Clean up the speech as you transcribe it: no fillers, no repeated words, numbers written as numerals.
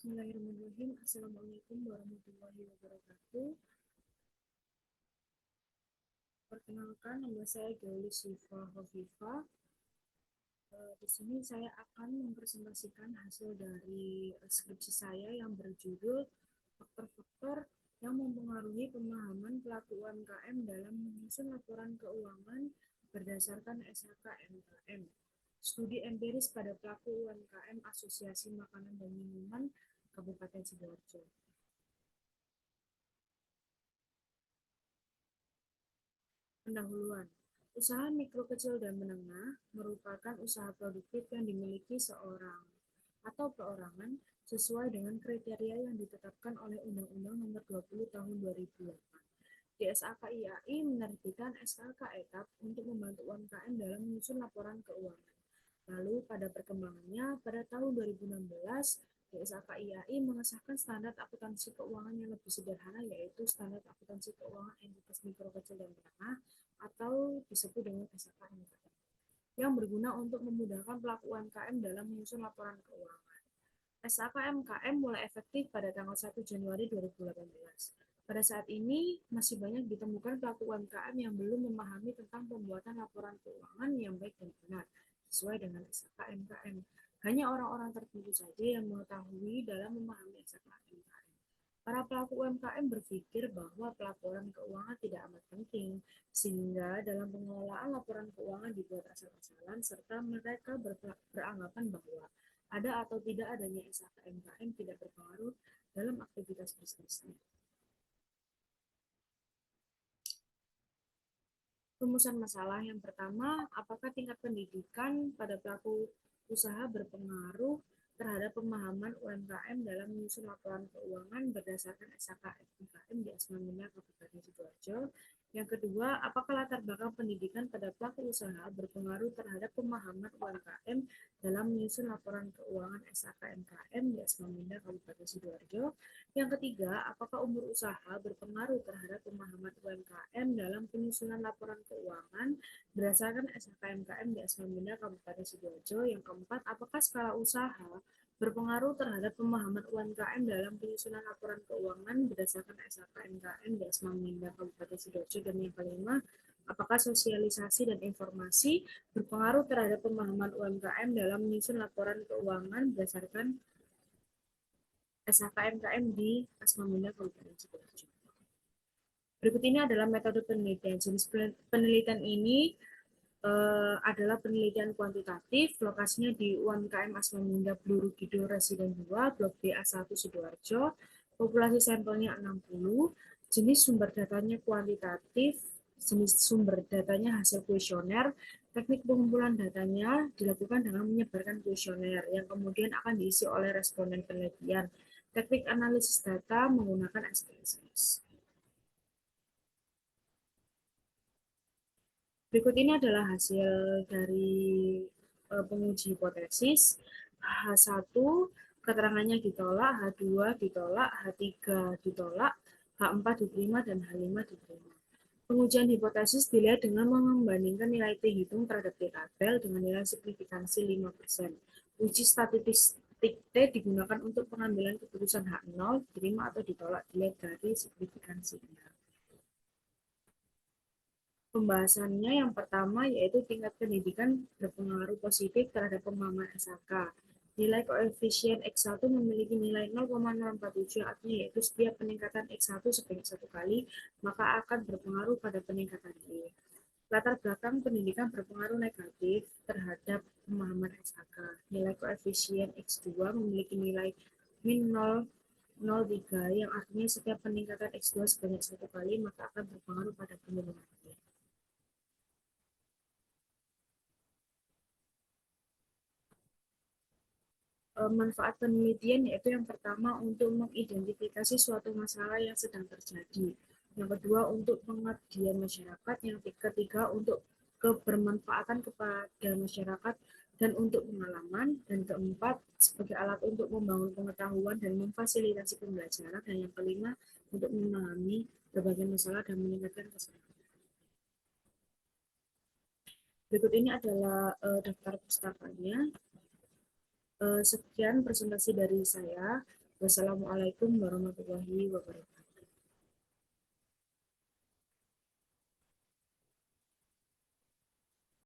Bismillahirrahmanirrahim. Assalamualaikum warahmatullahi wabarakatuh. Perkenalkan, nama saya Gauli Syifa Hovifa. Di sini saya akan mempresentasikan hasil dari skripsi saya yang berjudul faktor-faktor yang mempengaruhi pemahaman pelaku UMKM dalam menyusun laporan keuangan berdasarkan SHK-MKM. Studi empiris pada pelaku UMKM Asosiasi Makanan dan Minuman Kabupaten Sidoarjo. Pendahuluan. Usaha mikro kecil dan menengah merupakan usaha produktif yang dimiliki seorang atau perorangan sesuai dengan kriteria yang ditetapkan oleh Undang-Undang Nomor 20 Tahun 2008. DSAKIAI menerbitkan SKK etap untuk membantu UMKM dalam menyusun laporan keuangan. Lalu pada perkembangannya, pada tahun 2016, DSAKIAI mengesahkan standar akuntansi keuangan yang lebih sederhana, yaitu standar akuntansi keuangan entitas mikro kecil dan menengah atau disebut dengan SHK-MKM, yang berguna untuk memudahkan pelaku UMKM dalam menyusun laporan keuangan. SHK-MKM mulai efektif pada tanggal 1 Januari 2018. Pada saat ini, masih banyak ditemukan pelaku UMKM yang belum memahami tentang pembuatan laporan keuangan yang baik dan benar, sesuai dengan SHK-MKM. Hanya orang-orang tertentu saja yang mengetahui dalam memahami SHK-MKM. Para pelaku UMKM berpikir bahwa pelaporan keuangan tidak amat penting, sehingga dalam pengelolaan laporan keuangan dibuat asal-asalan, serta mereka beranggapan bahwa ada atau tidak adanya SHK-MKM tidak berpengaruh dalam aktivitas bisnisnya. Rumusan masalah yang pertama, apakah tingkat pendidikan pada pelaku usaha berpengaruh terhadap pemahaman UMKM dalam menyusun laporan keuangan berdasarkan SHK-MKM di Asmamina Kabupaten Sidoarjo? Yang kedua, apakah latar belakang pendidikan pada pelaku usaha berpengaruh terhadap pemahaman UMKM dalam menyusun laporan keuangan SHK-MKM di Asmamina Kabupaten Sidoarjo? Yang ketiga, apakah umur usaha berpengaruh terhadap pemahaman UMKM dalam penyusunan laporan keuangan berdasarkan SHK-MKM di Asmamina Kabupaten Sidoarjo? Yang keempat, apakah skala usaha berpengaruh terhadap pemahaman UMKM dalam penyusunan laporan keuangan berdasarkan SHK-MKM di Asmamina Kabupaten Sidoarjo? Dan yang kelima, apakah sosialisasi dan informasi berpengaruh terhadap pemahaman UMKM dalam menyusun laporan keuangan berdasarkan SHK-MKM di Asmamina Kabupaten Sidoarjo? Berikut ini adalah metode penelitian. Jenis penelitian ini adalah penelitian kuantitatif, lokasinya di UMKM Asmamina Bluru Kidul Residen 2, Blok BA1 Sidoarjo, populasi sampelnya 60, jenis sumber datanya kuantitatif, jenis sumber datanya hasil kuesioner, teknik pengumpulan datanya dilakukan dengan menyebarkan kuesioner yang kemudian akan diisi oleh responden penelitian. Teknik analisis data menggunakan SPSS. Berikut ini adalah hasil dari penguji hipotesis. H1 keterangannya ditolak, H2 ditolak, H3 ditolak, H4 diterima, dan H5 diterima. Pengujian hipotesis dilihat dengan membandingkan nilai T hitung terhadap T tabel dengan nilai signifikansi 5%. Uji statistik T digunakan untuk pengambilan keputusan H0, diterima atau ditolak dilihat dari signifikansinya. Pembahasannya yang pertama yaitu tingkat pendidikan berpengaruh positif terhadap pemahaman SHK. Nilai koefisien X1 memiliki nilai 0,047, artinya yaitu setiap peningkatan X1 sebanyak 1 kali, maka akan berpengaruh pada peningkatan Y. Latar belakang pendidikan berpengaruh negatif terhadap pemahaman SHK. Nilai koefisien X2 memiliki nilai min 0,03, yang artinya setiap peningkatan X2 sebanyak 1 kali, maka akan berpengaruh pada penurunan Y. Manfaat penelitian yaitu yang pertama untuk mengidentifikasi suatu masalah yang sedang terjadi, yang kedua untuk pengabdian masyarakat, yang ketiga untuk kebermanfaatan kepada masyarakat dan untuk pengalaman, dan keempat sebagai alat untuk membangun pengetahuan dan memfasilitasi pembelajaran, dan yang kelima untuk memahami berbagai masalah dan meningkatkan kesadaran. Berikut ini adalah daftar pustakanya. Sekian presentasi dari saya. Wassalamualaikum warahmatullahi wabarakatuh.